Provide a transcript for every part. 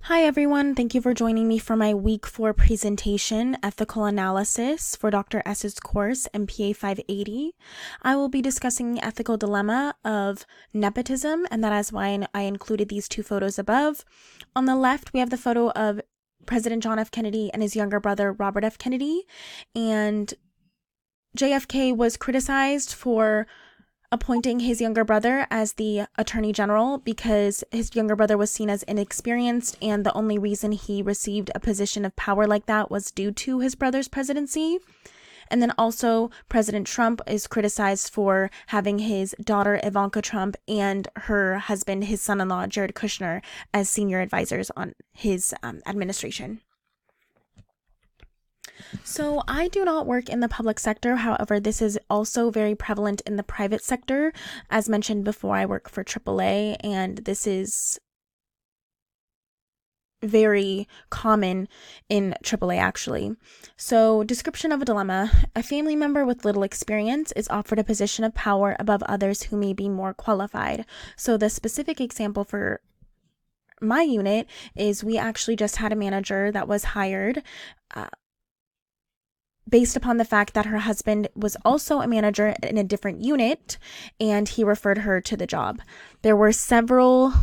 Hi everyone, thank you for joining me for my week 4 presentation, Ethical Analysis for Dr. S's course, MPA 580. I will be discussing the ethical dilemma of nepotism, and that is why I included these two photos above. On the left, we have the photo of President John F. Kennedy and his younger brother, Robert F. Kennedy, and JFK was criticized for appointing his younger brother as the attorney general because his younger brother was seen as inexperienced, and the only reason he received a position of power like that was due to his brother's presidency. And then also President Trump is criticized for having his daughter Ivanka Trump and her husband, his son-in-law Jared Kushner, as senior advisors on his administration. So I do not work in the public sector. However, this is also very prevalent in the private sector. As mentioned before, I work for AAA, and this is very common in AAA actually. So, description of a dilemma. A family member with little experience is offered a position of power above others who may be more qualified. So the specific example for my unit is we actually just had a manager that was hired based upon the fact that her husband was also a manager in a different unit, and he referred her to the job. There were several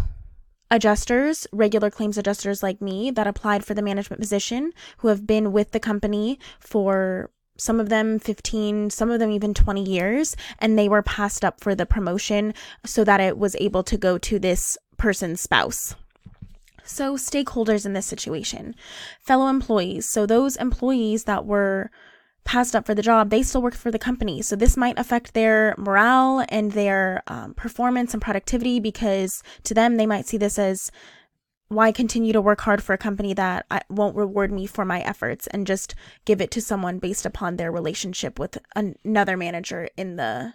adjusters, regular claims adjusters like me, that applied for the management position who have been with the company for some of them 15, some of them even 20 years, and they were passed up for the promotion so that it was able to go to this person's spouse. So stakeholders in this situation, fellow employees. So those employees that were passed up for the job, they still work for the company. So this might affect their morale and their performance and productivity, because to them, they might see this as, why continue to work hard for a company that won't reward me for my efforts, and just give it to someone based upon their relationship with another manager in the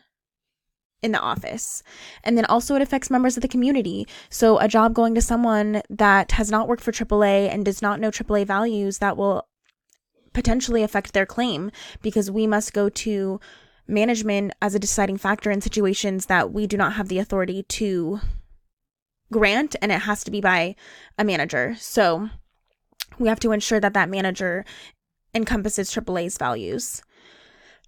office. And then also it affects members of the community. So a job going to someone that has not worked for AAA and does not know AAA values, that will potentially affect their claim, because we must go to management as a deciding factor in situations that we do not have the authority to grant, and it has to be by a manager. So we have to ensure that that manager encompasses AAA's values.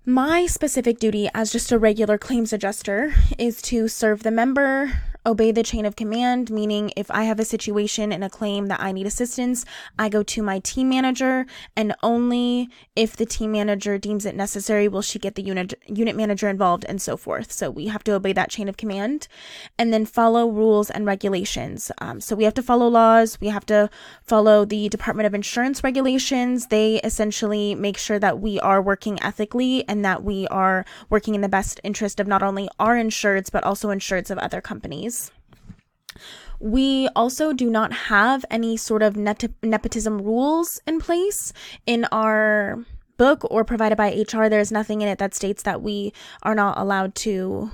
My specific duty as just a regular claims adjuster is to serve the member, obey the chain of command, meaning if I have a situation in a claim that I need assistance, I go to my team manager, and only if the team manager deems it necessary will she get the unit manager involved, and so forth. So we have to obey that chain of command, and then follow rules and regulations. So we have to follow laws. We have to follow the Department of Insurance regulations. They essentially make sure that we are working ethically and that we are working in the best interest of not only our insureds, but also insureds of other companies. We also do not have any sort of nepotism rules in place in our book or provided by HR. There's nothing in it that states that we are not allowed to,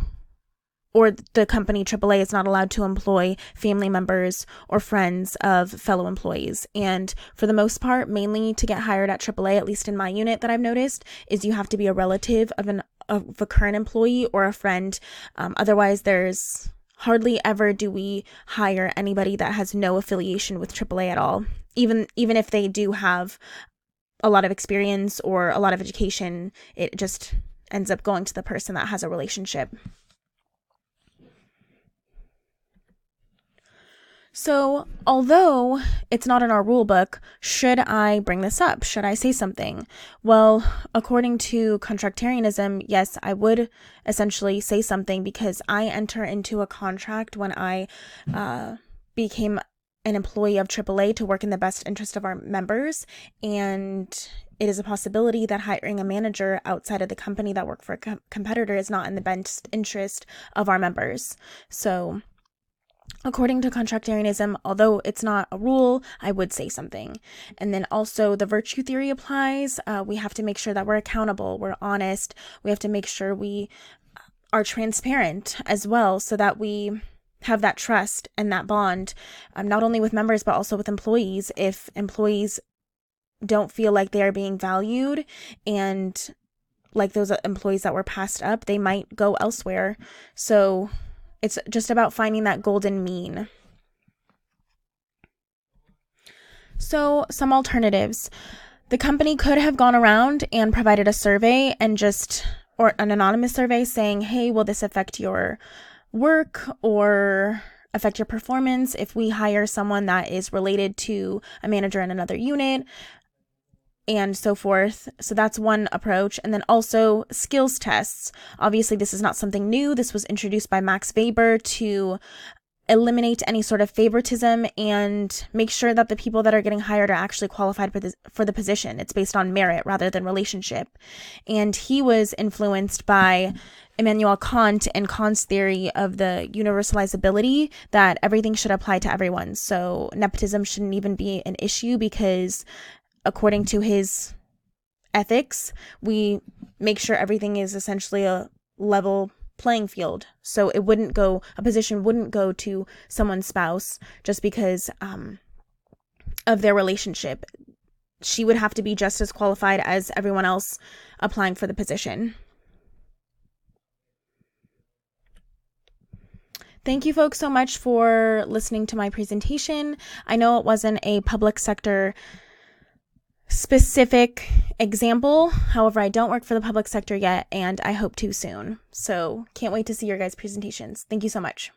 or the company AAA is not allowed to employ family members or friends of fellow employees. And for the most part, mainly to get hired at AAA, at least in my unit that I've noticed, is you have to be a relative of a current employee or a friend. Otherwise, there's hardly ever do we hire anybody that has no affiliation with AAA at all. Even if they do have a lot of experience or a lot of education, it just ends up going to the person that has a relationship. So, although it's not in our rule book, should I bring this up? Should I say something? Well, according to contractarianism, yes, I would essentially say something, because I enter into a contract when I became an employee of AAA to work in the best interest of our members, and it is a possibility that hiring a manager outside of the company that worked for a competitor is not in the best interest of our members. So, according to contractarianism, although it's not a rule, I would say something. And then also the virtue theory applies. We have to make sure that we're accountable, we're honest. We have to make sure we are transparent as well, so that we have that trust and that bond, not only with members, but also with employees. If employees don't feel like they are being valued, and like those employees that were passed up, they might go elsewhere. So it's just about finding that golden mean. So, some alternatives. The company could have gone around and provided a survey and or an anonymous survey saying, hey, will this affect your work or affect your performance if we hire someone that is related to a manager in another unit, and so forth. So that's one approach. And then also skills tests. Obviously, this is not something new. This was introduced by Max Weber to eliminate any sort of favoritism and make sure that the people that are getting hired are actually qualified for the position. It's based on merit rather than relationship. And he was influenced by Immanuel Kant and Kant's theory of the universalizability, that everything should apply to everyone. So nepotism shouldn't even be an issue because according to his ethics, we make sure everything is essentially a level playing field. So a position wouldn't go to someone's spouse just because of their relationship. She would have to be just as qualified as everyone else applying for the position. Thank you folks so much for listening to my presentation. I know it wasn't a public sector specific example. However, I don't work for the public sector yet, and I hope to soon. So can't wait to see your guys' presentations. Thank you so much.